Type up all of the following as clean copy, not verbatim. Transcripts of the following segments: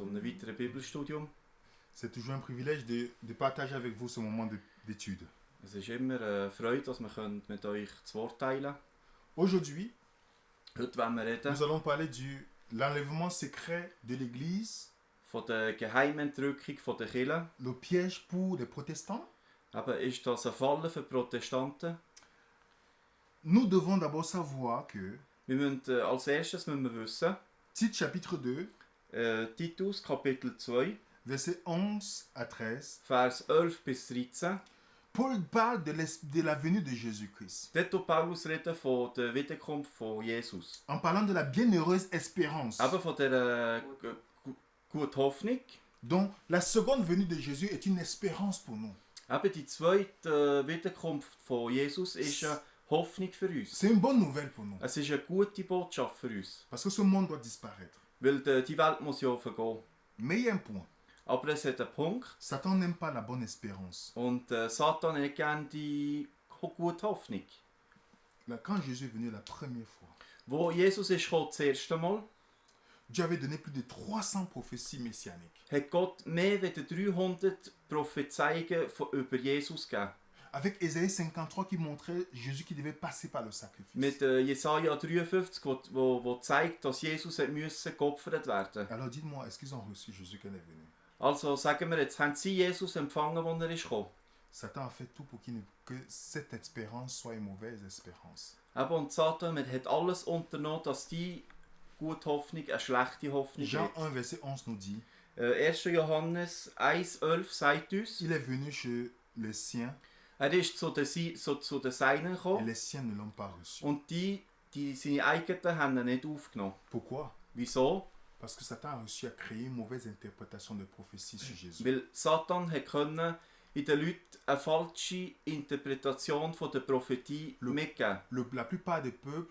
einem weiteren Bibelstudium. C'est toujours un privilège de partager avec vous ce moment d'étude. Es ist immer eine Freude, dass wir mit euch das Wort teilen können. Aujourd'hui, Heute wollen wir reden nous allons parler de l'enlèvement secret de l'Église, von der Geheimentrückung der Kirche. le piège pour les protestants. Aber ist das ein Fallen für Protestanten? Nous devons d'abord savoir que Wir müssen, als erstes müssen wir wissen, Tite chapitre 2, Titus Kapitel 2, versets 11 à 13, Vers 11 bis 13. Paul parle de la venue de Jésus-Christ. Dort tut Paulus reden von der Wiederkunft von Jesus. En parlant de la bienheureuse espérance, Eben von der guten Hoffnung. donc la seconde venue de Jésus est une espérance pour nous. Eben die zweite Wiederkunft von Jesus ist eine Hoffnung für uns. C'est une bonne nouvelle pour nous, Es ist eine gute Botschaft für uns. parce que ce monde doit disparaître. Weil die Welt muss ja vergehen. Mais il y a un point, Aber es hat einen Punkt. Satan n'aime pas la bonne espérance. Und Satan hat gerne die gute Hoffnung. Là, quand Jésus est venu la première fois, Wo Jesus ist gekommen, das erste Mal, Dieu avait donné plus de 300 prophéties messianiques. hat Gott mehr als 300 Prophezeiungen über Jesus gegeben. Avec Ésaïe 53 qui montrait Jésus qui devait passer par le sacrifice. Mit Jesaja 53, wo zeigt, dass Jesus müssen geopfert werden. Alors dites-moi, est-ce qu'ils ont reçu Jésus quand il est venu? Also sagen wir jetzt, haben sie Jesus empfangen, als er ist gekommen? Satan a fait tout pour que cette espérance soit une mauvaise espérance. Eben, und Satan hat alles unternommen, dass die gute Hoffnung eine schlechte Hoffnung Jean wird. 1, verset 11 nous dit, 1. Johannes 1,11 sagt uns, il est venu chez les siens er ist zu den Seinen et gekommen les siens ne l'ont pas reçu. und seine eigenen haben ihn nicht aufgenommen. Pourquoi? Wieso? Parce que Satan a réussi à créer une mauvaise interprétation de prophétie sur Jésus. Weil Satan konnte in den Leuten eine falsche Interpretation von der Prophetie mitgeben. La plupart des peuples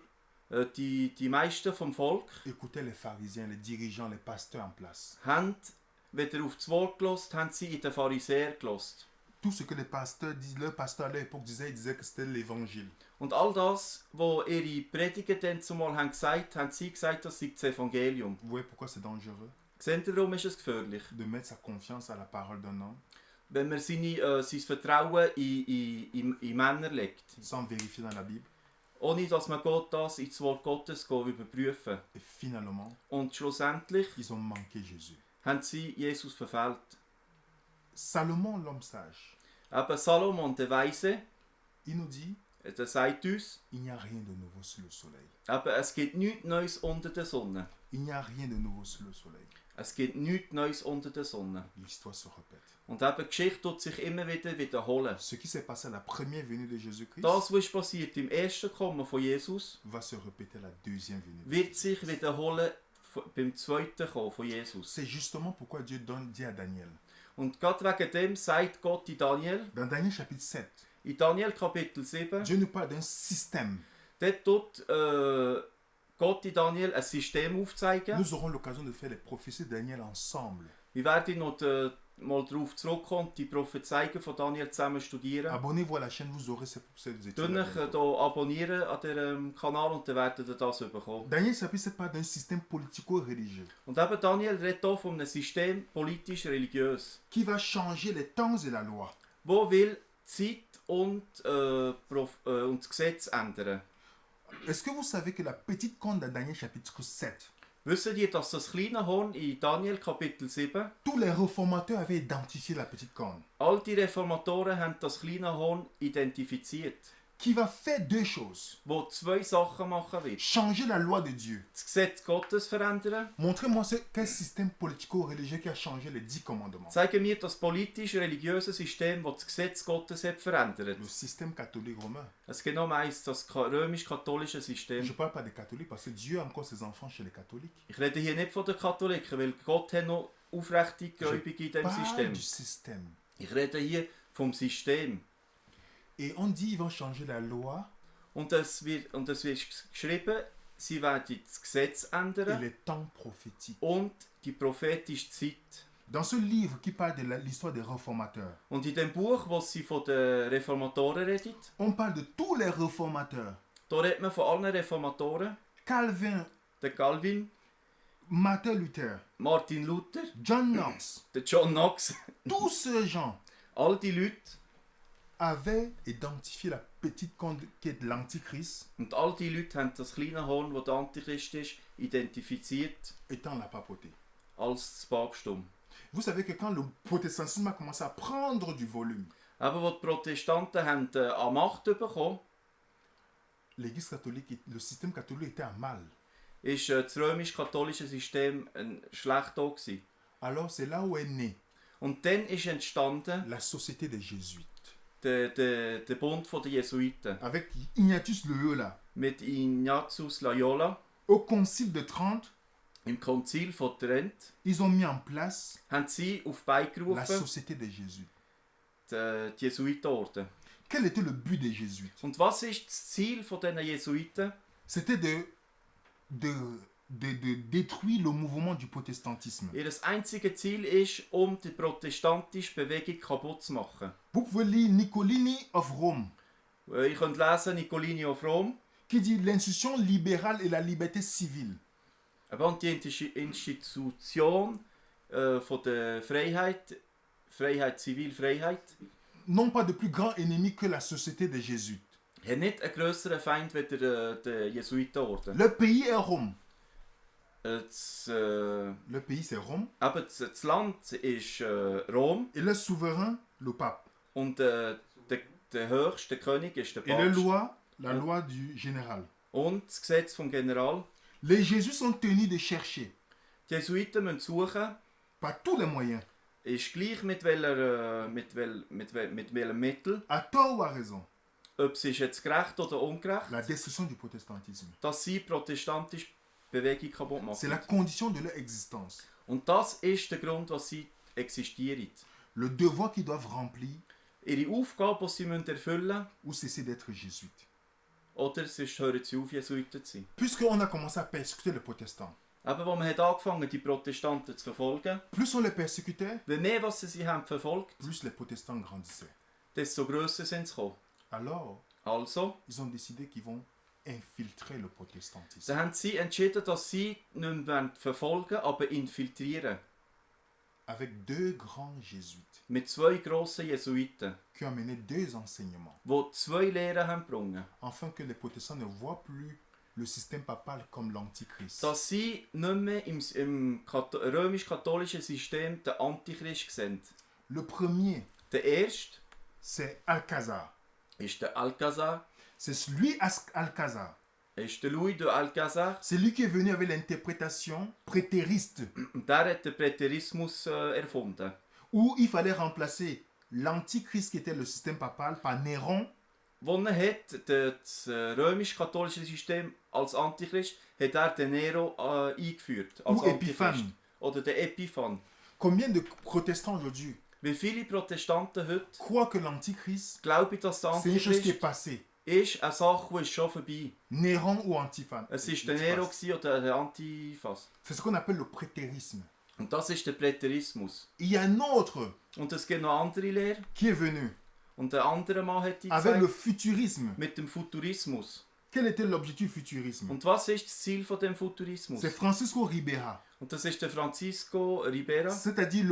Die meisten vom Volk écoutaient les pharisiens, les dirigeants, les pasteurs en place. haben weder auf das Wort gehört, haben sie in den Pharisäer gehört. Tout ce que les pasteurs disent, leur pasteur à l'époque disait, il disait que c'était l'évangile. Und all das, was ihre Prediger dann zumal haben sie gesagt, das sei das Evangelium. Vous voyez pourquoi c'est dangereux Seht ihr, warum ist es gefährlich? de mettre sa confiance à la parole d'un homme Wenn man sein Vertrauen in Männer legt, sans vérifier dans la Bible ohne dass man Gott das ins Wort Gottes überprüfen. et finalement, Und schlussendlich ils ont manqué Jésus. haben sie Jesus verfehlt. Salomon, l'homme sage, Eben Salomon, der Weise, il nous dit, der sagt uns, il n'y a rien de nouveau sous le soleil. eben, es gibt nichts Neues unter der Sonne. Il n'y a rien de nouveau sous le soleil. Es gibt nichts Neues unter der Sonne. L'histoire se répète. Und eben, die Geschichte tut sich immer wieder wiederholen. Ce qui s'est passé à la première venue de Jésus-Christ Das, was passiert im ersten Kommen von Jesus, va se répéter à la deuxième venue. wird sich wiederholen beim zweiten Kommen von Jesus. C'est justement pourquoi Dieu dit à Daniel. Und gerade wegen dem sagt Gott in Daniel, Dans Daniel chapitre 7, in Daniel Kapitel 7, Dieu nous parle d'un système. dort tut Gott in Daniel ein System aufzeigen. Nous aurons l'occasion de faire les prophéties de Daniel ensemble. Wir werden noch mal darauf zurückkommen, die Prophezeiungen von Daniel zusammen studieren. Abonnez-vous à la chaîne, vous aurez ces études. Tun euch hier abonnieren an diesem Kanal und dann werdet ihr das bekommen. Daniel chapitre 7 parle d'un système politico-religieux Und eben Daniel redet hier von einem System politisch-religiös, qui va changer les temps et la loi. wo will Zeit und das Gesetz ändern. Est-ce que vous savez que la petite corne dans Daniel chapitre 7, Wisst ihr, dass das kleine Horn in Daniel Kapitel 7, tous les réformateurs avaient identifié la petite corne, all die Reformatoren haben das kleine Horn identifiziert, qui va faire deux choses. wo zwei Sachen machen wird. Changer la loi de Dieu. Das Gesetz Gottes verändern. Montrez-moi quel système politico-religieux qui a changé les 10 commandements. Zeigen mir das politisch-religiöse System, das das Gesetz Gottes hat verändert. Le système catholique romain. Es geht noch eins, das römisch-katholische Je System. ne parle pas des catholiques parce que Dieu a encore ses enfants chez les catholiques. Ich rede hier nicht von den Katholiken, weil Gott hat noch aufrechte Gläubige in diesem Parle System. du système. Ich rede hier vom System. Et on dit ils vont changer la loi Und es wird geschrieben, sie werden das Gesetz et ändern les temps prophétiques. und die prophetische Zeit. Dans ce livre qui parle de l'histoire des réformateurs, Und in dem Buch, wo sie von den Reformatoren redet, on parle de tous les réformateurs. da redet man von allen Reformatoren. Calvin, Der Calvin, Martin Luther, Martin Luther, John Knox, der John Knox, tous ces gens all die Leute avaient identifié la petite corne qui est l'Antichrist und all die Leute haben das kleine Horn, das der Antichrist ist, identifiziert étant la papauté. als das Papsttum. Vous savez que quand le protestantisme a commencé à prendre du volume, Aber als die Protestanten haben, an Macht bekommen, l'Église catholique, le système catholique était à mal. ist das römisch-katholische System schlecht da gewesen. Alors c'est là où est née Und dann ist entstanden la société des Jésuites. der Bund der Jesuiten Avec Ignatius Loyola. mit Ignatius Loyola. Au concile de Trente, Im Konzil von Trent ils ont mis en place haben sie auf die Beine la gerufen, société des Jésuites. die Jesuitenorden. Quel était le but des Jésuites? Und was ist das Ziel dieser Jesuiten? C'était de détruire le mouvement du protestantisme. Ihr einziges Ziel ist, die protestantische Bewegung kaputt zu machen. Vous pouvez lire Niccolini of Rome, Ihr könnt lesen Niccolini of Rom. qui dit l'institution libérale et la liberté civile. Und die Institution von der Freiheit, Zivilfreiheit, N'ont pas de plus grand ennemi que la société des Jésuites. hat nicht einen grösseren Feind als der Jesuitenorden. Le pays est Rome. Das Le pays c'est Rome. Land ist Rom Et le souverain, le pape. und der höchste König ist der Et la Papst. loi du général. Und das Gesetz vom General. Les Jésuites sont tenus de chercher, Die Jesuiten müssen suchen, par tous les moyens, ist gleich mit welchem Mittel, à tort ou à raison, ob es ist jetzt gerecht oder ungerecht, la destruction du protestantisme. dass sie protestantische Bewegung kaputt C'est la machen. condition de leur existence. Und das ist der Grund, was sie existieren. Le devoir qu'ils doivent remplir Ihre Aufgabe, die sie erfüllen müssen, ou cesser d'être jésuites. oder sonst hören sie auf, Jesuiten zu sein. Puisqu'on a commencé à persécuter les protestants, Aber wo man hat angefangen, die Protestanten zu verfolgen, plus on les persécutait, je mehr was sie haben verfolgt, plus les protestants grandissaient. desto grösser sind sie gekommen. Alors, Also, ils ont décidé qu'ils vont infiltrer le protestantisme. dann haben sie entschieden, dass sie nicht mehr verfolgen, aber infiltrieren. Avec deux grands jésuites Mit zwei grossen Jesuiten, qui ont mené deux enseignements, die zwei Lehren haben gebracht. afin que les protestants ne voient plus le système papal comme l'antichrist. Dass sie nicht mehr im römisch-katholischen System den Antichrist sehen. Le premier, Der erste c'est Alcazar. ist der Alcazar. C'est lui, Alcazar. Ist der Louis de Alcazar. C'est lui qui est venu avec l'interprétation prétériste, Und der hat den Präterismus erfunden. où il fallait remplacer l'antichrist qui était le système papal par Néron, Wo er hat das römisch-katholische System als Antichrist, hat er den Nero eingeführt. Als ou Épiphan. Oder den Epiphan. Combien de protestants aujourd'hui Wie viele Protestanten heute croient que l'antichrist, glauben, dass der c'est une chose qui est Antichrist passée? ist eine Sache, die ist schon vorbei. Néron ou Antiphas. Es war der Nero oder der Antiphas. C'est ce qu'on appelle le prétérisme. Und das ist der Präterismus. Il y a un autre Und es gibt noch andere Lehre. qui est venu Und der andere Mann hat die avec le gesagt, futurisme. mit dem Futurismus. Quel était l'objectif du futurisme? Und was ist das Ziel von dem Futurismus? C'est Francisco Ribera. Und das ist der Francisco Ribera. C'est-à-dire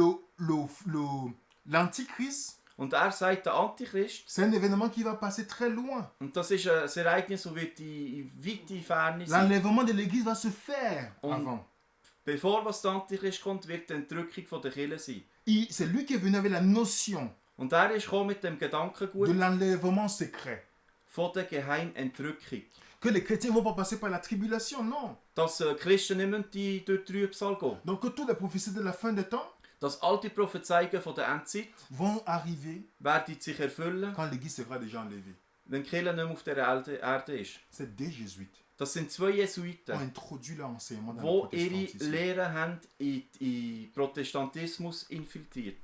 l'antichrist, Und er sagt, der Antichrist, c'est un événement qui va passer très loin. und das ist ein Ereignis, das wird in weite Ferne sein. L'enlèvement de l'église va se faire Und avant. bevor was der Antichrist kommt, wird die Entrückung von der Kirche sein. C'est lui qui est venu avec la notion Und er ist gekommen mit dem de Gedankengut l'enlèvement secret. von der geheimen Entrückung. Que les chrétiens ne vont pas passer par la tribulation, non. Dass Christen nicht mehr durch die Trübsal gehen. Donc que toutes les prophéties de la fin des temps Dass alte Prophezeiungen von der Endzeit vont arriver werden sich erfüllen, quand l'église sera déjà enlevée. wenn die Kirche nicht mehr auf der Erde ist. C'est des jésuites Das sind zwei qui ont Jesuiten, introduit leur enseignement dans le die ihre protestantisme. Lehren haben in Protestantismus infiltriert.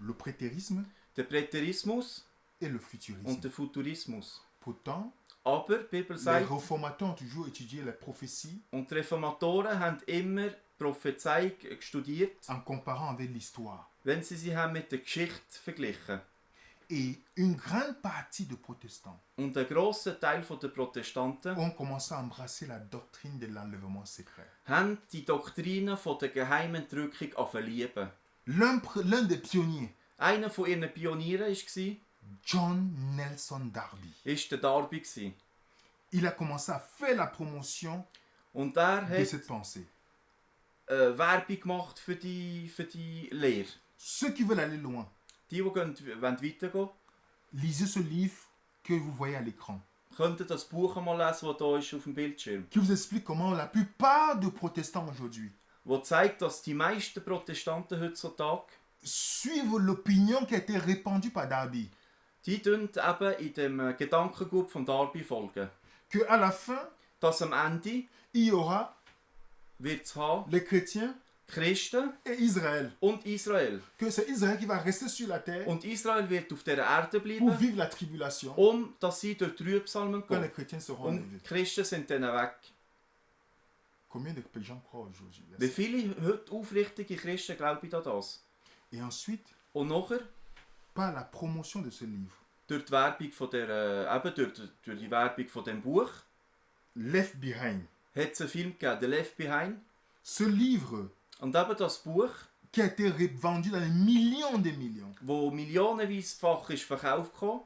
Le prétérisme Der Präterismus et le und futurisme. der Futurismus. Pourtant, Aber die Bibel les sagt, réformateurs ont toujours étudié les prophéties und die Reformatoren haben immer Prophezeiung studiert, en comparant avec l'histoire. wenn sie haben mit der Geschichte verglichen. Et une grande partie de protestants Und ein grosser Teil der Protestanten ont commencé à embrasser la doctrine de l'enlèvement secret. haben die Doktrine der Geheimentrückung verlieben. L'un des pionniers, Einer von ihren Pionieren war John Nelson Darby, der Darby. il a commencé à faire la promotion Und er de hat cette pensée. Werbung gemacht für die Lehre. Ceux qui veulent aller loin, Die weitergehen wollen, lisez ce livre que vous voyez à l'écran, könnten das Buch einmal lesen, das hier ist auf dem Bildschirm. qui vous explique comment la plupart des protestants aujourd'hui Wo zeigt, dass die meisten Protestanten heutzutage, suivent l'opinion qui a été répandue par Darby. die eben in dem Gedankengut von Darby folgen. Que à la fin, Dass am Ende il y aura wird es haben les chrétiens Christen et Israël. und Israel. Que c'est Israël qui va rester sur la terre Und Israel wird auf dieser Erde pour bleiben, vivre la tribulation dass sie durch die Trübsalmen quand les gehen. chrétiens seront Und enlevés. die Christen sind dann weg. Combien de gens croient aujourd'hui à Wie ça? viele heute aufrichtige Christen glauben an das? Et ensuite, Und nachher, par la promotion de ce livre, durch die Werbung durch die Werbung von dem Buch, Left Behind, hat es einen Film gegeben, The Left Behind. ce livre Und eben das Buch, qui a été vendu dans les millions de millions, wo millionenweisfach ist verkauft gekommen,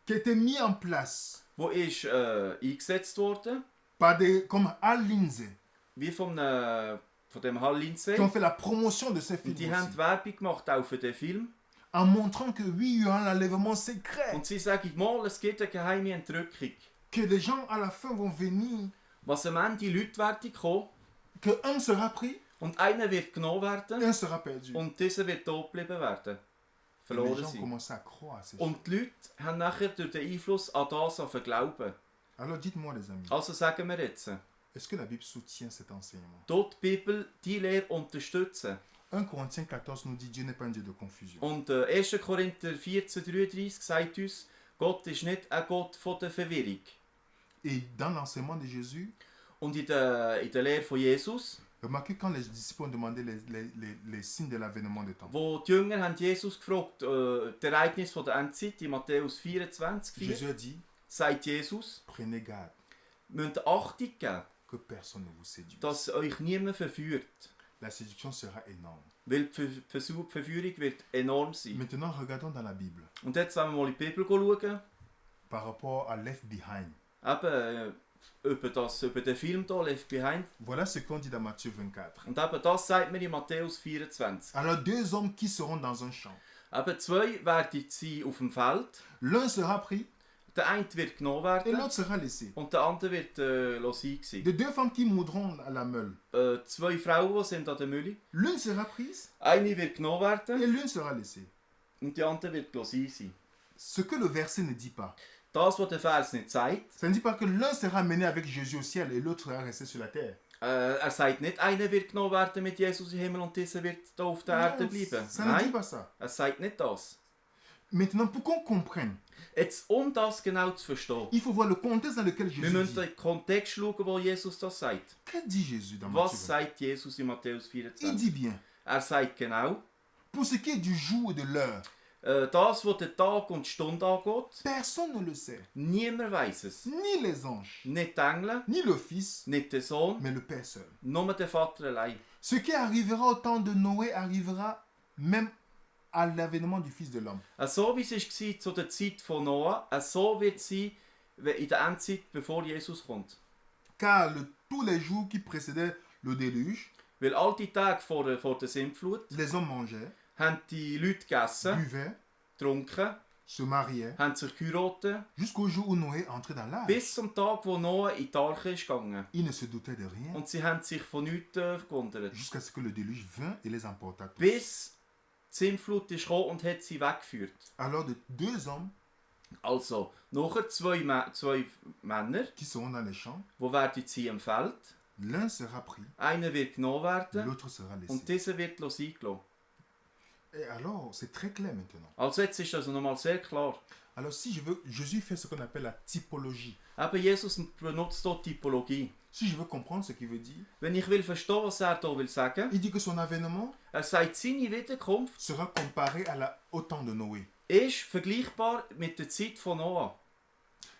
qui a été mis en place wo ist eingesetzt worden, par des comme Al Lindsay, wie von dem Hal Lindsey. qui ont fait la promotion de ce film Und die aussi, haben Werbung gemacht auch für den Film. en montrant que oui, il y aura l'enlèvement secret, Und sie sagen mal, es gibt eine geheime Entrückung. que les gens à la fin vont venir, Was am Ende die Leute werden kommen que un sera pris und einer wird genommen et werden un sera perdu. und dieser wird tot bleiben werden. Et les Verloren gens sein. commencent à croire à ces choses. Und die Leute haben nachher durch den Einfluss an das glauben. Alors dites-moi les amis, Also sagen wir jetzt, est-ce que la Bible soutient cet enseignement? dort die Bibel die Lehre unterstützen. 1 Corinthiens 14 nous dit Dieu n'est pas un Dieu de confusion. Und 1. Korinther 14,33 sagt uns, Gott ist nicht ein Gott von der Verwirrung. Et dans l'enseignement de Jésus, Und in der Lehre von Jesus, remarquez quand les disciples ont demandé les signes de l'avènement des temps. wo die Jünger haben Jesus gefragt, das Ereignis von der Endzeit, in Matthäus 24, 4, Jésus a dit, sagt Jesus, prenez garde müsst Achtung geben, que personne ne vous séduise. dass euch niemand verführt. La séduction sera énorme. Weil die Verführung wird enorm sein. Maintenant, regardons dans la Bible, Und jetzt wollen wir mal in die Bibel schauen, par rapport à Left Behind. eben über den Film hier, Left Behind. Voilà ce qu'on dit dans Matthieu 24. Und eben das sagt man in Matthäus 24. Alors deux hommes qui seront dans un champ. Eben zwei werden sein auf dem Feld. L'un sera pris Der eine wird genommen et werden l'autre sera laissé. und der andere wird sein sein. De deux femmes qui moudront à la meule. Zwei Frauen die sind an der Mühle. L'une sera prise Eine wird genommen werden et l'une sera laissée. und die andere wird sein. Ce que le verset ne dit pas. Das, was der Vers nicht sagt, Ça ne dit pas que l'un sera mené avec Jésus au ciel et l'autre sera resté sur la terre. er sagt nicht, einer wird genommen werden mit Jesus im Himmel und dieser wird hier auf der Erde Non, bleiben. ça ne dit Nein, pas ça. er sagt nicht das. Maintenant, pour qu'on comprenne, Jetzt, das genau zu verstehen, il faut voir le contexte dans lequel wir Jésus müssen dit. den Kontext schauen, wo Jesus das sagt. Que dit Jésus dans Was Matthieu 20? sagt Jesus in Matthäus Il 24? dit bien, Er sagt genau, pour ce qui est du jour et de l'heure, das, was den Tag und die Stunde angeht, personne ne le sait. niemand weiß es. Ni les anges, Nicht die Engel, ni le Fils, nicht der Sohn, mais le Père seul. nur der Vater allein. Ce qui arrivera au temps de Noé arrivera même à l'avènement du Fils de l'homme. So wie es war zu der Zeit von Noah, so wird es sein in der Endzeit, bevor Jesus kommt. Car tous les jours qui précédaient le déluge, Weil all die Tage vor der Sintflut les hommes mangeaient, haben die Leute gegessen, buvaient, getrunken, se mariaient, haben sich geheiratet, jusqu'au jour où Noé entrait dans l'arche. bis zum Tag, wo Noah in die Arche ist gegangen. Ils ne se doutaient de rien, Und sie haben sich von nichts gewundert. jusqu'à ce que le déluge vint et les emporta tous. Bis die Sintflut ist gekommen und hat sie weggeführt. Alors de deux hommes Also, nachher zwei Männer, qui seront dans les champs, die werden sie am Feld. l'un sera pris, Einer wird genommen werden l'autre sera laissé. und dieser wird sein gelassen. Et alors, c'est très clair maintenant. Also jetzt ist also nochmal sehr klar. Alors si je veux, Jésus fait ce qu'on appelle la typologie. Eben Jesus benutzt hier Typologie. Si je veux comprendre ce qu'il veut dire, Wenn ich will verstehen, was er hier will sagen, il dit que son avènement er sagt, seine Wiederkunft sera comparé au temps de Noé. ist vergleichbar mit der Zeit von Noah.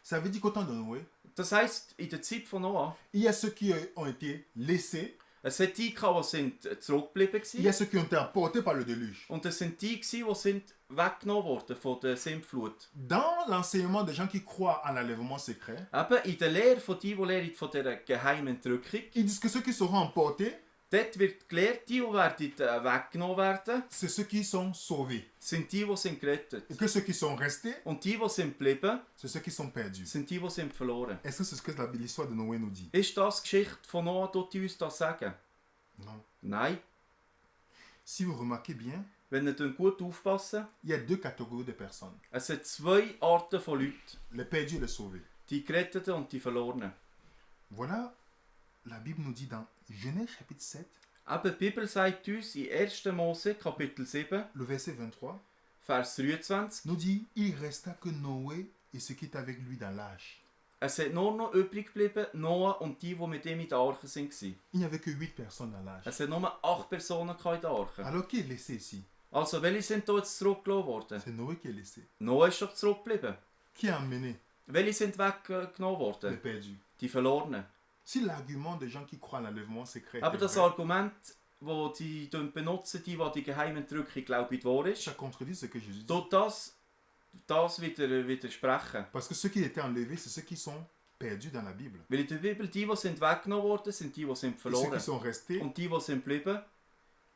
Ça veut dire qu'au temps de Noé, Das heisst, in der Zeit von Noah, il y a ceux qui ont été laissés, es hat die gehabt, die sind zurückgeblieben il y a waren. ceux qui ont été emportés par le déluge. Und es sind die gewesen, die sind weggenommen wurden von der Sintflut. Dans l'enseignement des gens qui croient en l'enlèvement secret, Eben in der Lehre von die lehren von dieser geheimen Entrückung, ils disent que ceux qui seront emportés, dort wird gelehrt, die werden weggenommen werden, c'est ceux qui sont sauvés. sind die sind gerettet. Et que ceux qui sont restés, Und die sind geblieben, c'est ceux qui sont perdus. sind die sind verloren. Est-ce que c'est ce que l'histoire de Noé nous dit? Ist das die Geschichte von Noah, tut die uns das sagen? Non. Nein. Si vous remarquez bien, Wenn ihr gut aufpassen, il y a deux catégories de personnes. es sind zwei Arten von Leuten. Les perdus et les sauvés. Die Geretteten und die Verlorenen. Voilà, la Bible nous dit dans Genèse chapitre 7, Eben, die Bibel sagt uns in 1. Mose, Kapitel 7, le verset 23, Vers 23, nous dit, il resta que Noé et ceux qui étaient avec lui dans l'arche. es sind nur noch übrig geblieben, Noah und die mit ihm in der Arche waren. Il n'y avait que 8 personnes dans l'arche. Es sind nur 8 Personen in der Arche. Alors qui est laissé ici? Also, welche sind hier jetzt zurückgelassen worden? C'est Noé qui est laissé. Noah ist doch zurückgeblieben. Qui a emmené Welche sind weggenommen les worden? perdus? Die Verlorenen. Si l'argument des gens qui croient en l'enlèvement secret Aber est das vrai, Argument, das die benutzen, die Geheimentrückung glauben, wahr ist, ça contredit ce que Jésus dit. tut das widersprechen. Parce que ceux qui étaient enlevés, c'est ceux qui sont perdus dans la Bible. Weil in der Bibel die sind weggenommen worden, sind die sind Et ceux verloren. qui sont restés, Und die sind geblieben,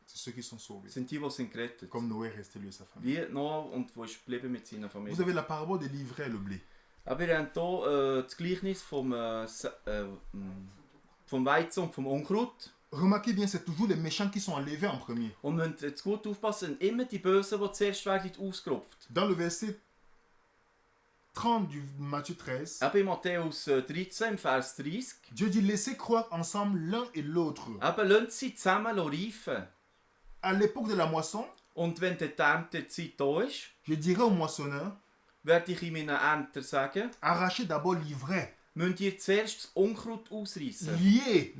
c'est ceux qui sont sauvés. sind die sind gerettet. Comme Noé est resté lui et sa famille. Wie Noah und wo ist geblieben mit seiner Vous Familie. avez la parabole de l'ivraie et le blé. Aber wir haben hier das Gleichnis vom Weizen und vom Unkraut. Remarquez bien, c'est toujours les méchants qui sont enlevés en premier. Und wir müssen jetzt gut aufpassen, immer die Bösen, die zuerst werden ausgerupft. Dans le verset 30 du Matthieu 13, Eben in Matthäus 13, im Vers 30. Dieu dit laissez croire ensemble l'un et l'autre. Eben, lasst sie zusammen reifen. À l'époque de la moisson, Und wenn die Erntezeit da ist, je dirais aux moissonneurs werde ich in meinen Ämtern sagen, arrachez d'abord l'ivraie, müsst ihr zuerst das Unkraut ausreißen liez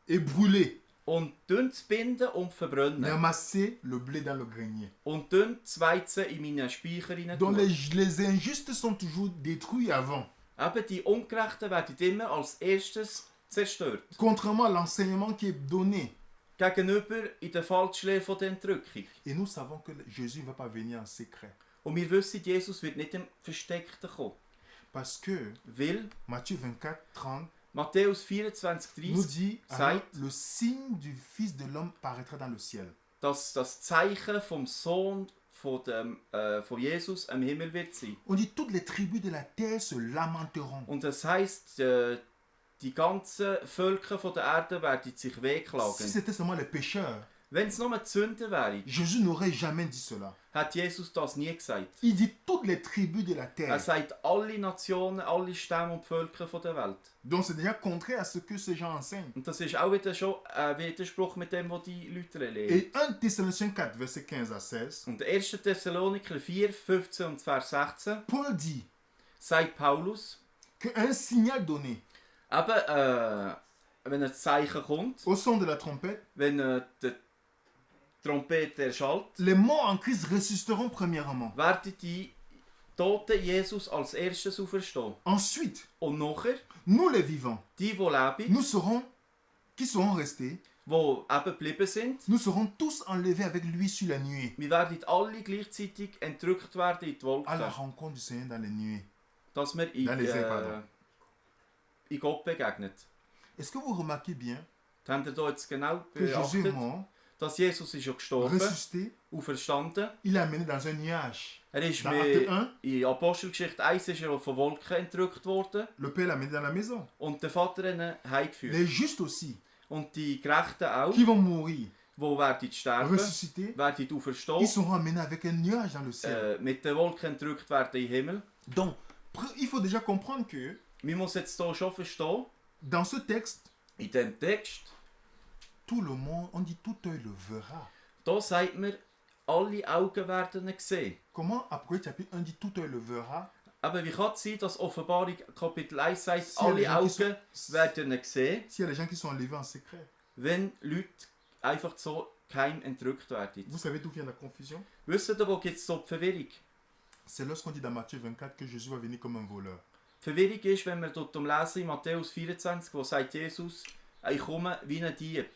et brûlez, und es binden und mais verbrennen. amassez le blé dans le grenier. Und das Weizen in meinen Speicher rein Donc tun. les injustes sont toujours détruits avant. Eben, die Ungerechten werden immer als erstes zerstört. Contrairement à l'enseignement qui est donné. Gegenüber in der Falschlehre von der Entrückung. Et nous savons que Jésus ne va pas venir en secret. Und wir wissen, Jesus wird nicht im Versteckten kommen. Parce que Weil Matthieu 24, 30 Matthäus 24, nous 30 dit alors, sagt, le signe du Fils de l'homme paraîtra dans le ciel. dass das Zeichen vom Sohn von Jesus am Himmel wird sein. On dit toutes les tribus de la terre se lamenteront. Und das heisst, die ganzen Völker von der Erde werden sich Si wehklagen. c'était seulement les pécheurs, Wenn es nur die Sünder wäre, Jésus n'aurait jamais dit cela. hat Jesus das nie gesagt. Il dit toutes les tribus de la terre. sagt alle Nationen, alle Stämme und Völker von der Welt. Donc c'est déjà contraire à ce que ces gens enseignent. Und das ist auch wieder schon ein Widerspruch mit dem, was die Leute lehren. Et 1 Thessaloniciens 4, verset 15 à 16, Und 1. Thessaloniker 4, 15 und Vers 16 Paul dit sagt Paulus, qu'un signal donné eben, wenn ein Zeichen kommt, au son de la trompette, wenn die Trompete erschallt, les morts en Christ ressusciteront premièrement. werden die Toten Jesus als erstes auferstehen. Ensuite, Und nachher, nous les vivants, die leben, nous serons, qui serons restés, die eben geblieben sind, nous serons tous enlevés avec lui sur la nuée, wir werden alle gleichzeitig entrückt werden in die à la Wolken, rencontre du Seigneur dans les nuées. dass wir Dans les airs, pardon. in Gott begegnet. Est-ce que vous remarquez bien Habt ihr da jetzt genau que Jésus est beachtet, mort, dass Jesus ist ja gestorben, ressuscité, auferstanden. il est amené dans un nuage. Er ist Dans mit, Acte 1, in Apostelgeschichte 1 ist er von Wolken entrückt worden le Père l'a amené dans la maison. und der Vater hat ihn heimgeführt. Les justes aussi, Und die Gerechten auch, qui vont mourir, die werden sterben, ressuscités, werden ils auferstehen, seront amenés avec un nuage dans le ciel. mit den Wolken entrückt werden in den Himmel. Donc, il faut déjà comprendre que Man muss jetzt hier schon verstehen, dans ce texte, in diesem Text, tout le monde, on dit tout œil le verra. da sagt man, alle Augen werden ihn sehen. Comment Apocalypse chapitre 1 dit tout œil le verra? Aber wie kann es sein, dass Offenbarung Kapitel 1 sagt, Si il y a alle des gens qui Augen sont- werden ihn sehen, S'il y a des gens qui sont enlevés en secret, wenn Leute einfach so geheim entrückt werden. vous savez d'où vient la confusion? Wisst ihr, wo gibt es so die Verwirrung? c'est lorsqu'on dit dans Matthieu 24 que Jésus va venir comme un voleur. Die Verwirrung ist, wenn wir dort lesen in Matthäus 24, wo sagt Jesus, ich komme wie ein Dieb.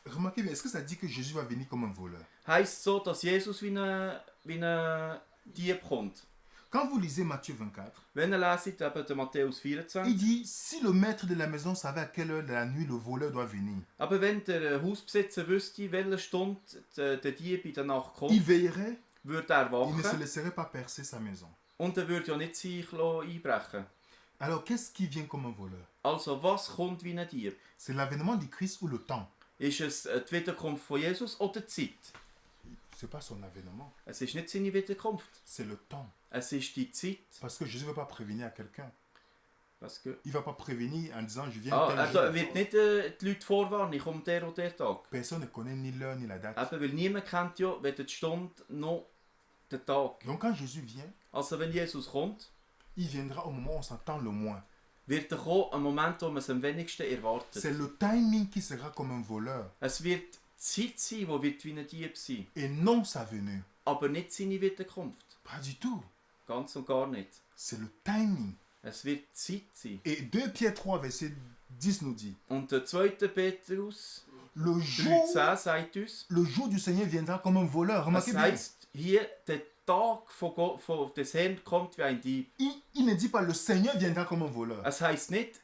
Remarquez bien, est-ce que ça dit que Jésus va venir comme un voleur? Heisst so, dass Jesus wie ein Dieb kommt. Quand vous lisez Matthieu 24, Wenn ihr leset, eben den Matthäus il 24, dit, si le maître de la maison savait à quelle heure de la nuit le voleur doit venir, aber wenn der Hausbesitzer wüsste, welche Stunde der Dieb in der Nacht il kommt, veillerait, würde er il ne se wachen laisserait pas percer sa maison. und er würde ja nicht sich einbrechen. Alors, qu'est-ce qui vient comme un voleur? Also, was kommt wie ein Dieb? C'est l'avènement du Christ ou le temps? Ist es die Wiederkunft von Jesus oder die Zeit? Ce n'est pas son avènement, Es ist nicht seine Wiederkunft, c'est le temps. es ist die Zeit. Parce que Jésus ne veut pas prévenir à quelqu'un. Parce que... Il ne va pas prévenir en disant, je viens er tel jour. wird nicht die Leute vorwarnen, ich komme der oder der Tag. Personne ne connaît ni l'heure ni la date. Eben, weil niemand kennt ja weder die Stunde noch den Tag. Donc quand Jésus vient, Also wenn Jesus kommt, il viendra au moment où on s'attend le moins. wird er kommen, am Moment, wo man es am wenigsten C'est erwartet. le timing qui sera comme un voleur Es wird die Zeit sein, die wird wie ein Dieb sein. et non sa venue. Aber nicht seine Wiederkunft. Pas du tout. Ganz und gar nicht. C'est le timing. Es wird die Zeit sein. Et 2 Pierre 3, verset 10 nous dit, Und der 2. Petrus le jour, 13 sagt uns, le jour du Seigneur viendra comme un voleur. Remarquez es bien, heisst hier, der Tag von des Herrn kommt wie ein Dieb. il ne dit pas le Seigneur viendra comme un voleur. Es heisst nicht,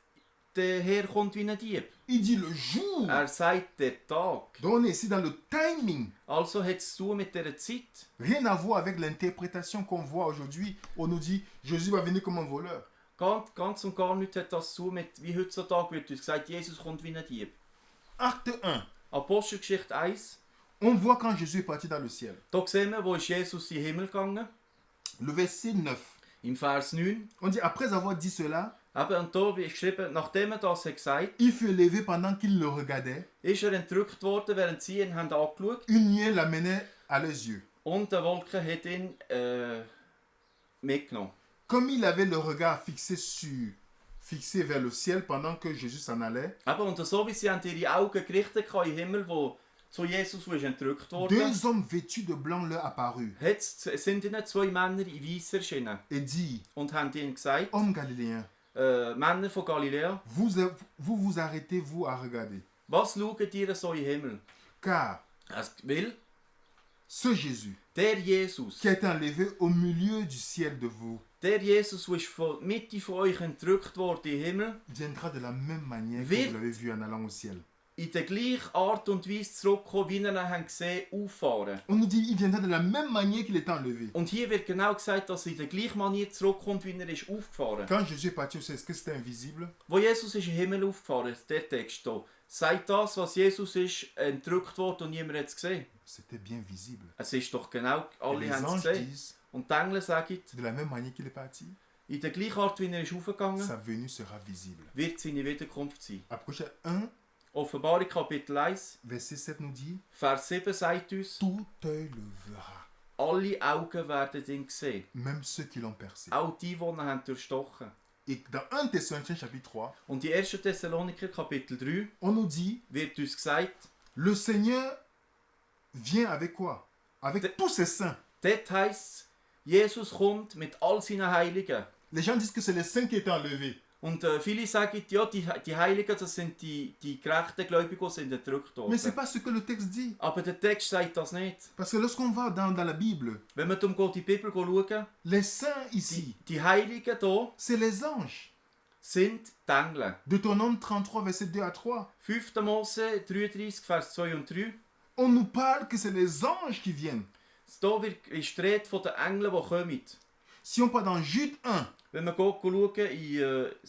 der Herr kommt wie ein Dieb. Il dit le jour. Er sagt der Tag. Donc on est ici dans le timing. Also hat es zu tun mit dieser Zeit. Rien à voir avec l'interprétation qu'on voit aujourd'hui. On nous dit Jésus va venir comme un voleur. Ganz und gar nichts hat das zu tun mit, wie heutzutage wird uns gesagt, Jesus kommt wie ein Dieb. Acte 1. Apostelgeschichte 1, On voit quand Jésus est parti dans le ciel. da sehen wir, wo ist Jesus in den Himmel gegangen. Le verset 9. Im Vers 9. On dit après avoir dit cela, Eben, und da ist geschrieben, nachdem er das hat gesagt, il fut élevé pendant qu'il le regardait. ist er entrückt worden, während sie ihn haben angeschaut. Une nuée l'amenait à leurs yeux. Und die Wolke hat ihn mitgenommen. Comme il avait le regard fixé vers le ciel pendant que Jésus s'en allait, Eben, und so wie sie haben ihre Augen gerichtet hatten in den Himmel, wo zu Jesus ist entrückt worden, deux hommes vêtus de blanc leur apparurent sind ihnen 2 Männer in Weiss erschienen et dit, und haben ihnen gesagt, hommes galiléens, Männer von Galiläa, vous arrêtez vous à regarder. was schaut ihr so in den Himmel? Car Weil ce Jésus der Jesus, qui a été enlevé au milieu du ciel de vous der Jesus, der ist von Mitte von euch entrückt worden in den Himmel, viendra de la même manière que Wird- vous l'avez vu en allant au ciel. in der gleichen Art und Weise zurückkommen, wie ihr ihn habt gesehen, auffahren. On nous dit il viendra de la même manière qu'il était enlevé. Und hier wird genau gesagt, dass er in der gleichen Manier zurückkommt, wie er ist aufgefahren. Quand Jésus est parti au ciel, est-ce que c'était invisible? Wo Jesus ist in den Himmel aufgefahren, der Text hier, sagt das, was Jesus ist, entrückt worden und niemand hat es gesehen. C'était bien visible. Es ist doch genau, Et alle les haben es anges gesehen. disent, Und die Engel sagen, de la même manière qu'il est parti, in der gleichen Art, wie er ist aufgegangen, sa venue sera visible. wird seine Wiederkunft sein. Apocalypse 1, Offenbarung Kapitel 1, verset 7 nous dit, Vers 7 sagt uns, tout œil le verra, alle Augen werden ihn sehen. même ceux qui l'ont percé. Auch die, die ihn haben durchstochen. Et dans 1 Thessaloniciens chapitre 3, Und in 1. Thessaloniker Kapitel 3 on nous dit, wird uns gesagt, le Seigneur vient avec quoi? Avec tous ses saints. dort heisst es, Jesus kommt mit all seinen Heiligen. Les gens disent que c'est les saints qui étaient enlevés. Und viele sagen, ja, die Heiligen, das sind die gerechten Gläubigen, die sind entrückt Mais c'est worden. pas ce que le texte dit. Aber der Text sagt das nicht. Parce que lorsqu'on va dans la Bible, Wenn wir um die Bibel schauen, les saints ici, die Heiligen hier c'est les anges. sind die Engel. Deutéronome 33, verset 2 à 3. 5. Mose 33, Vers 2 und 3. On nous parle que c'est les anges qui viennent. Hier ist die Rede von den Engeln, die kommen. Si on part dans Jude 1, Wenn wir schauen in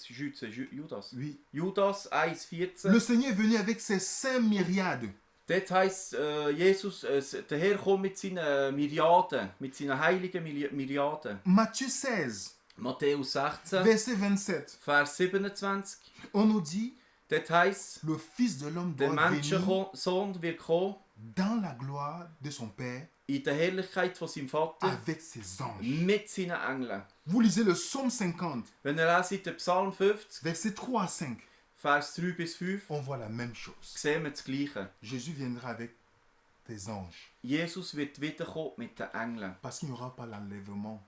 Judas. oui, Judas 1, 14. le Seigneur est venu avec ses saints myriades. Dort heisst Jesus, der Herr kommt mit seinen Myriaden, mit seinen heiligen Myriaden. Matthieu 16, Matthäus 16, verset 27. Vers 27. On nous dit, Dort heisst, le Fils de l'homme der doit venir Menschensohn wird kommen dans la gloire de son Père in der Herrlichkeit von seinem Vater avec ses anges. mit seinen Engeln. Vous lisez le psaume 50, Wenn ihr leset den Psalm 50, verset 3 à 5. Vers 3 bis 5, On voit la même chose. sehen wir das Gleiche. Jésus viendra avec des anges. Jesus wird wiederkommen mit den Engeln. Parce qu'il n'y aura pas l'enlèvement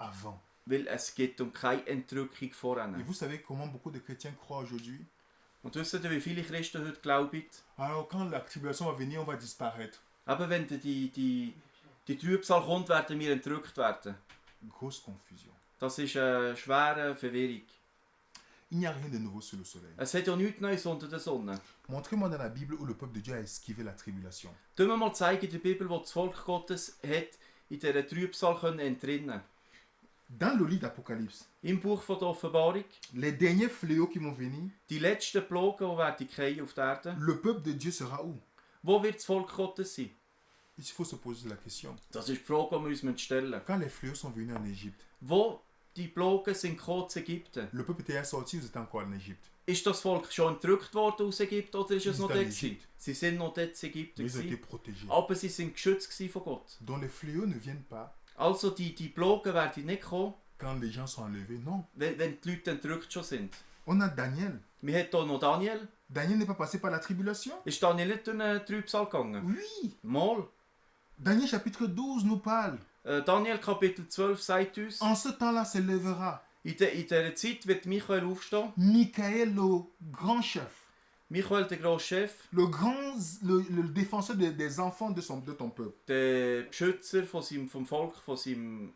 avant. weil es geht keine Entrückung Et voran. vous savez comment beaucoup de chrétiens croient aujourd'hui? Und wisst ihr, wie viele Christen heute glauben, Alors quand la tribulation va venir, on va disparaître. eben wenn die Trübsal kommt, werden wir entrückt werden. Grosse confusion. Das ist eine schwere Verwirrung. Il n'y a rien de nouveau sous le soleil. Es hat ja nichts Neues unter der Sonne. Montrez-moi dans la Bible où le peuple de Dieu a esquivé la tribulation. Tun wir mal zeigen in der Bibel, wo das Volk Gottes hat in dieser Trübsal entrinnen. Dans le livre d'Apocalypse, Im Buch von der Offenbarung, les derniers fléaux qui vont venir, die letzten Plagen, die werden fallen auf der Erde. le peuple de Dieu sera où? Wo wird das Volk Gottes sein? Il faut se poser la question. Das ist die Frage, die wir uns stellen. Quand les fléaux sont venus en Égypte, Wo die Plagen sind gekommen zu Ägypten? le peuple était sorti ou c'était encore en Égypte? Ist das Volk schon entrückt worden aus Ägypten oder ist es Sie noch sind dort in gewesen? Ägypte. Sie sind noch dort in Ägypten Mais ils ont été gewesen, protégés. aber sie sind geschützt gewesen von Gott. Donc les fléaux ne viennent pas Also die Plagen werden nicht kommen, quand les gens sont enlevés. Non. wenn die Leute entrückt schon sind. On a Daniel. Wir haben hier noch Daniel. Daniel n'est pas passé par la tribulation? Ist Daniel nicht durch einen Trübsal gegangen? Oui. Mal. Daniel chapitre 12 nous parle. Daniel Kapitel 12 sagt uns, En ce temps-là se lèvera in dieser Zeit wird Michael aufstehen. Michael, le grand chef, Michael, der grosse Chef, le défenseur des enfants de ton peuple. der Beschützer vom Volk, von seinem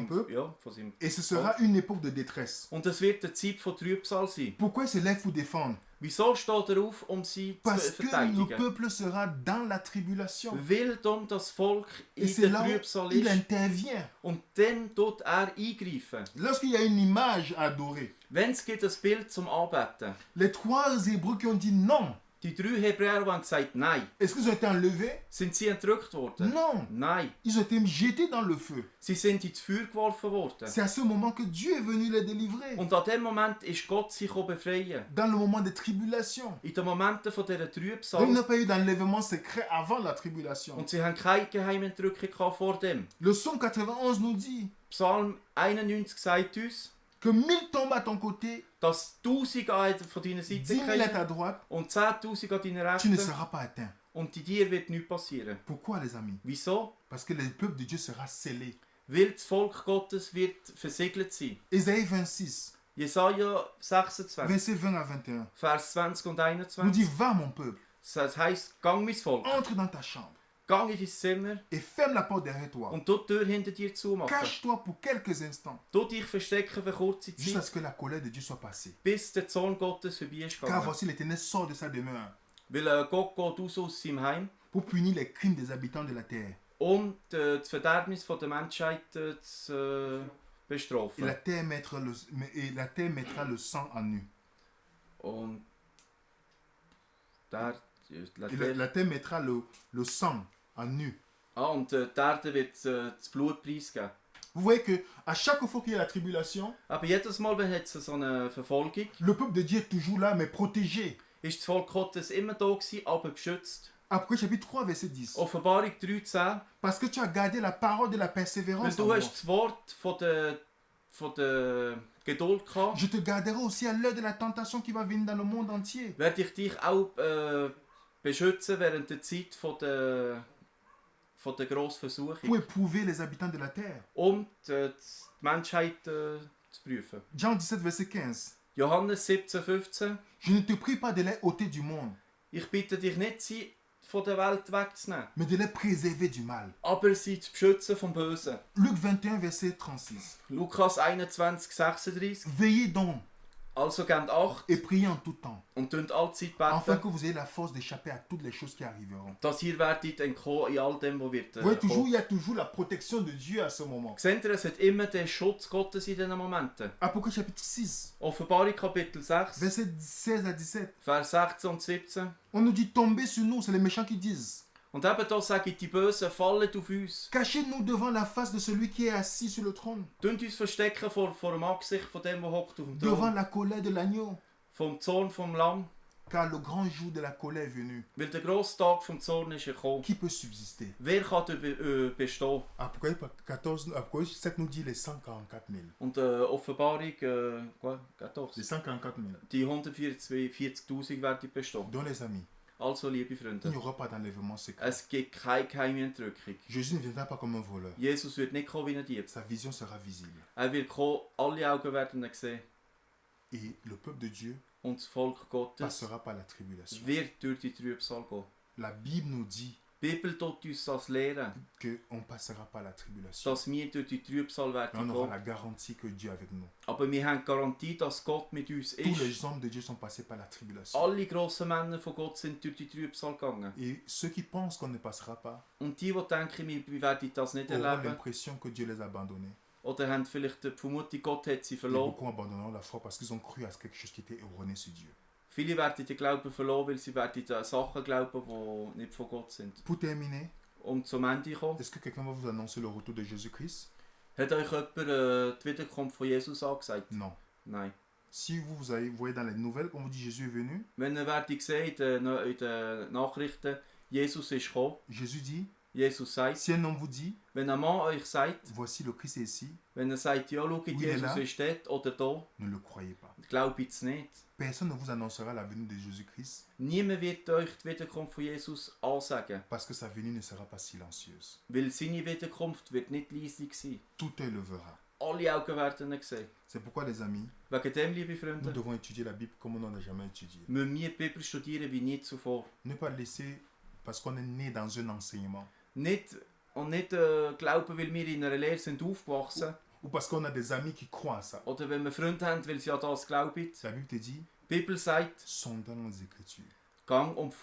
Peuple. ja, von seinem. Et ce sera une époque de détresse. Und es wird eine Zeit von Trübsal sein. Pourquoi il se lève pour défendre? Wieso steht er auf, sie Parce zu que le verteidigen? peuple sera dans la tribulation. Weil dann das Volk Et in c'est der là où Trübsal il ist. intervient. Und dann tut er eingreifen. Lorsqu'il y a une image à adorer, Wenn es gibt ein Bild zum Anbeten. les trois Hébreux qui ont dit non, Die 3 Hebräer haben gesagt Nein. est-ce qu'ils ont été enlevés? Sind sie entrückt worden? Non, Nein. ils ont été jetés dans le feu. Sie sind ins Feuer geworfen worden. C'est à ce moment que Dieu est venu les délivrer. Und an dem Moment ist Gott sich befreien. Dans le moment des tribulations. In den Momenten von dieser Donc, il Trübsal. n'y a pas eu d'enlèvement secret avant la tribulation. Und sie haben keine Geheimentrückung gehabt vor dem. Le psaume 91 nous dit Psalm 91 sagt uns, que 1000 tombent à ton côté, dass 1000 von deiner Seite 10 000 à fallen ta droite, und 10.000 an deiner tu ne Rechten. seras pas atteint. Und in dir wird nichts passieren. Pourquoi les amis? Wieso? Parce que le peuple de Dieu sera scellé. Weil das Volk Gottes wird versiegelt sein. Ésaïe 26, Jesaja 26, verset 20 à 21, Vers 20 und nous 21. dit, va mon peuple, Das heisst, gang mein Volk, entre dans ta chambre gang in dein Zimmer et ferme la porte derrière toi. und tu die Tür hinter dir zumachen. Cache-toi pour quelques instants, Tu dich verstecken für kurze jusqu'à Zeit, ce que la colère de Dieu soit passée. bis der Zorn Gottes vorbei ist Car gegangen. voici l'Éternel sort de sa demeure Weil Gott geht aus seinem Heim, pour punir les crimes des habitants de la terre. um das Verderbnis von der Menschheit zu Et bestrafen. la terre mettra le sang en nu. Und der, La terre mettra le sang en nu. und die Erde wird das Blut preisgeben. Vous voyez que à chaque fois qu'il y a la tribulation, Aber jedes Mal, wenn es so eine Verfolgung le peuple de Dieu est toujours là, mais protégé. ist das Volk Gottes immer da gewesen, aber beschützt. Après chapitre 3, verset 10. Offenbarung 13, Parce que tu as gardé la parole de la weil persévérance en du moi. hast das Wort von der Geduld gehabt, Je te garderai aussi à l'heure de la tentation qui va venir dans le monde entier. werde ich dich auch beschützen während der Zeit von der grossen Pour Versuchung, éprouver les habitants de la terre. um die Menschheit zu prüfen. Jean 17, verset 15. Johannes 17,15. Je ne te prie pas de les ôter du monde, Ich bitte dich nicht, sie von der Welt wegzunehmen, mais de les préserver du mal. aber sie zu beschützen vom Bösen. Luc 21, verset 36. Lukas 21,36. Veillez donc Also gebt Acht et priez en tout temps, und tut allzeit afin beten, que vous ayez la force d'échapper à toutes les choses qui arriveront. dass ihr werdet entkommen in all dem, was wird Vous voyez, toujours, kommen. il y a toujours la protection de Dieu à ce moment. Seht ihr, es hat immer den Schutz Gottes in diesen Momenten. Apocalypse chapitre 6, Offenbarung Kapitel 6, verset 16 à 17. Vers 16 und 17. On nous dit tomber sur nous, c'est les méchants qui disent. Und eben da sagen die Bösen, fallen auf uns. Cachez-nous devant la face de celui qui est assis sur le trône, Tun uns verstecken vor dem Angesicht von dem, der hockt auf dem devant Thron. la colère de l'agneau, Vom Zorn vom Lamm. car le grand jour de la colère est venu. Weil der grosse Tag vom Zorn ist gekommen. Qui peut subsister? Wer kann bestehen? Apocalypse 14, Apocalypse 7 nous dit les 144 000. Und Offenbarung, quoi? 14. Les 144 000. Die 140.000 werden bestehen. Donc les amis, Also, liebe Il Freunde, n'y aura pas d'enlèvement secret. es gibt keine geheime Entrückung. Jésus ne viendra pas comme un voleur. Jesus wird nicht kommen wie ein Dieb. Sa vision sera visible. Er wird kommen, alle Augen werden ihn sehen. Et le peuple de Dieu Und das Volk Gottes passera par la tribulation. wird durch die Trübsal gehen. La Bible nous dit Die Bibel tut uns das lehren, qu'on ne passera pas la tribulation. dass wir durch die Trübsal Mais on werden aura la gehen. garantie que Dieu est avec nous. Aber wir haben die Garantie, dass Gott mit uns Tous ist. les hommes de Dieu sont passés par la tribulation. Alle grossen Männer von Gott sind durch die Trübsal gegangen. Et ceux qui pensent qu'on ne passera pas Und die denken, wir werden das nicht auront erleben, l'impression que Dieu les a abandonnés. oder haben vielleicht die Vermutung, Gott hat sie Et verloren. beaucoup abandonneront la foi parce qu'ils ont cru à quelque chose qui était erroné sur Dieu. Viele werden den Glauben verloren, weil sie werden an Sachen glauben, die nicht von Gott sind. Pour terminer, Um zum Ende zu kommen, est-ce que quelqu'un va vous annoncer le retour de Jésus-Christ? hat euch jemand die Wiederkunft von Jesus angesagt? Non. Nein. Si voyez dans les nouvelles, on vous dit Jésus est venu, Wenn ihr werdet sehen in den Nachrichten, Jesus ist gekommen, Jésus dit, Jesus sagt, si un homme vous dit, wenn ein Mann euch sagt, voici le Christ est ici, wenn er sagt, ja, schaut, Oui, Jesus là. ist dort oder da, ne le croyez pas. glaubt es nicht. Personne ne vous annoncera la venue de Jésus-Christ Niemand wird euch die Wiederkunft von Jesus ansagen, parce que sa venue ne sera pas silencieuse. weil seine Wiederkunft wird nicht leise sein. Tout œil le verra. Alle Augen werden ihn sehen. C'est pourquoi, les amis, Wegen dem, liebe nous Freunde, devons étudier la Bible comme on n'en a jamais étudié. müssen wir die Bibel studieren wie nie zuvor. Ne pas laisser, parce qu'on est né dans un enseignement, Nicht glauben, weil wir in einer Lehre sind aufgewachsen, ou parce qu'on a des amis qui croient à ça. oder wenn wir Freunde haben, weil sie an das glauben. La Bible te dit, Die Bibel sagt, sondons les Écritures. gang und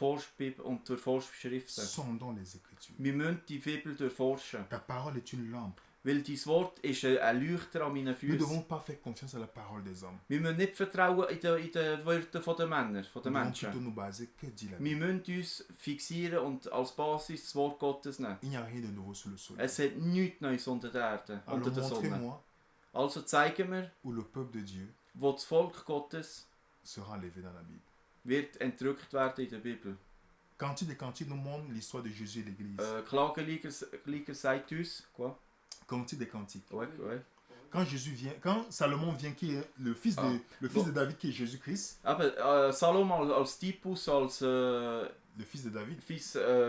durchforscht Schriften. Sondons les Écritures. Wir müssen die Bibel durchforschen, Ta parole est une lampe. weil dein Wort ist ein Leuchter an meinen Nous ne Füßen. devons pas faire confiance à la parole des hommes. Wir müssen nicht vertrauen in den Wörtern der Männer, der Nous devons Menschen. plutôt nous baser que dit la Wir Bible. müssen uns fixieren und als Basis das Wort Gottes nehmen. Il n'y a rien de nouveau sous le soleil. Es hat nichts Neues unter der Erde, unter Alors der Sonne. montrez-moi Also zeigen wir, où le peuple de Dieu wo das Volk Gottes sera enlevé dans la Bible. wird entrückt werden in der Bibel. Cantique des Cantiques nous montre l'histoire de Jésus et l'Église. Klagenlieder sagt uns, quoi? Cantique des Cantiques. Ouais. Quand Salomon vient, qui est le fils Ah. de David, qui est Jésus-Christ, Aber Salomon als Typus, als le fils de David,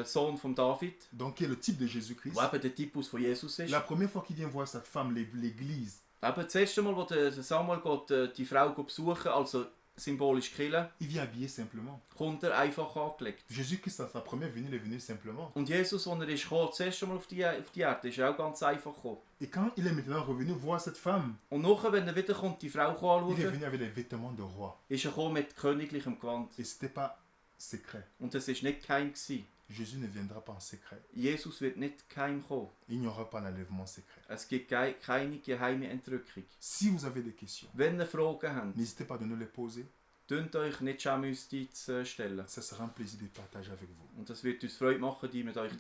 Sohn von David, donc qui est le type de Jésus-Christ. wo eben der Typus von Jesus ist. La première fois qu'il vient voir sa femme, l'Église, Eben das erste Mal, wo der Samuel geht, die Frau besuchen, also symbolisch killen, il vient habillé simplement. kommt er einfach angelegt. Jésus-Christ, à sa première venue, il est venu simplement. Und Jesus, als er ist gekommen, das erste Mal auf die Erde, ist er auch ganz einfach gekommen. Et quand il est maintenant revenu voir cette femme, Und nachher, wenn er wiederkommt, die Frau il est anschauen, venu avec les vêtements de roi. ist er gekommen mit königlichem Gewand. Et ce n'était pas secret. Und das war nicht geheim gewesen. Jésus ne viendra pas en secret. Jesus wird nicht geheim kommen. Il n'y aura pas l'enlèvement secret. Es gibt keine geheime Entrückung. Si vous avez des questions, Wenn ihr Fragen habt, n'hésitez pas à nous les poser. könnt euch nicht schämen, uns die zu stellen. Ça sera un plaisir de partager avec vous. Und das wird uns Freude machen, die mit euch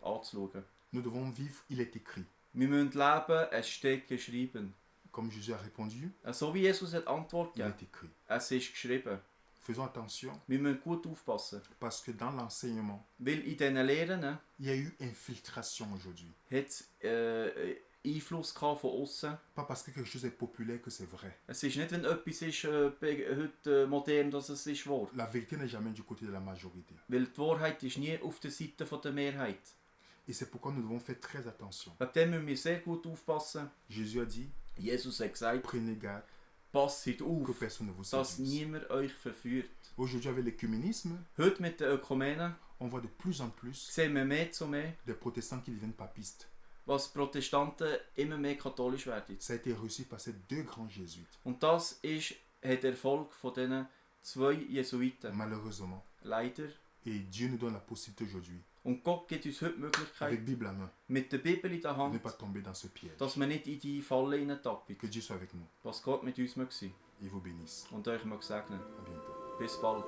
anzuschauen. Nous devons vivre, il est écrit. Wir müssen leben, es steht geschrieben. Comme Jésus a répondu, So wie Jesus hat Antwort il gegeben, est écrit. es ist geschrieben. Faisons attention Wir müssen gut aufpassen. parce que dans l'enseignement, Weil in diesen Lehren il y a eu infiltration aujourd'hui. hat es Einfluss gehabt von außen. Pas parce que quelque chose est populaire que c'est vrai. Es ist nicht, wenn etwas ist, heute modern, dass es ist wahr. La vérité n'est jamais du côté de la majorité. Weil die Wahrheit ist nie auf der Seite der Mehrheit. Et c'est pourquoi nous devons faire très attention. Wegen dem müssen wir sehr gut aufpassen. Jésus a dit, Jesus hat gesagt, prenez garde passet que auf, personne ne vous dass séduise. niemand euch verführt. Aujourd'hui, avec l'écuménisme, Heute mit den Ökumenen on voit de plus en plus sehen wir mehr zu mehr, des protestants qui deviennent papistes. was Protestanten immer mehr katholisch werden. Ça a été réussi par ces deux grands jésuites. Und das hat Erfolg von diesen zwei Jesuiten. Malheureusement. Leider. Et Dieu nous donne la possibilité aujourd'hui, Und Gott gibt uns heute die Möglichkeit, avec Bible à main, mit der Bibel in der de ne Hand, pas tomber dans ce piège. dass wir nicht in die Falle hineintappen. Que Dieu soit avec nous Was Gott mit uns möge sein et vous bénisse. und euch mag segnen. À bientôt. Bis bald.